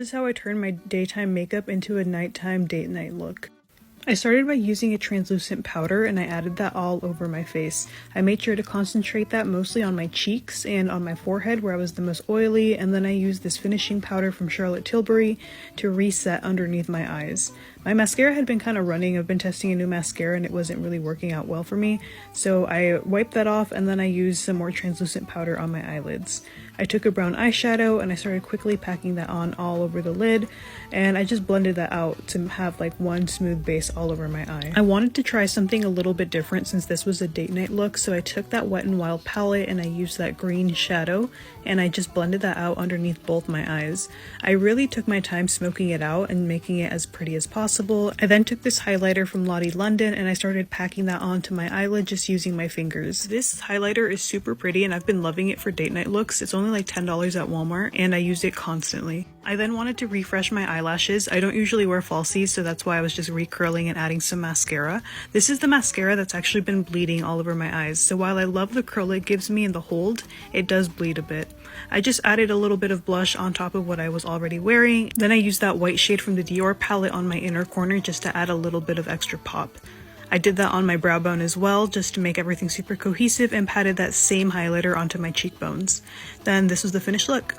This is how I turn my daytime makeup into a nighttime date night look. I started by using a translucent powder and I added that all over my face. I made sure to concentrate that mostly on my cheeks and on my forehead where I was the most oily, and then I used this finishing powder from Charlotte Tilbury to reset underneath my eyes. My mascara had been kind of running. I've been testing a new mascara and it wasn't really working out well for me, so I wiped that off and then I used some more translucent powder on my eyelids. I took a brown eyeshadow and I started quickly packing that on all over the lid, and I just blended that out to have like one smooth base all over my eye. I wanted to try something a little bit different since this was a date night look, so I took that Wet n Wild palette and I used that green shadow and I just blended that out underneath both my eyes. I really took my time smoking it out and making it as pretty as possible. I then took this highlighter from Lottie London and I started packing that onto my eyelid just using my fingers. This highlighter is super pretty and I've been loving it for date night looks. It's only like $10 at Walmart and I use it constantly. I then wanted to refresh my eyelashes. I don't usually wear falsies, so that's why I was just recurling and adding some mascara. This is the mascara that's actually been bleeding all over my eyes, so while I love the curl it gives me in the hold, it does bleed a bit. I just added a little bit of blush on top of what I was already wearing. Then I used that white shade from the Dior palette on my inner corner just to add a little bit of extra pop. I did that on my brow bone as well, just to make everything super cohesive, and patted that same highlighter onto my cheekbones. Then this was the finished look.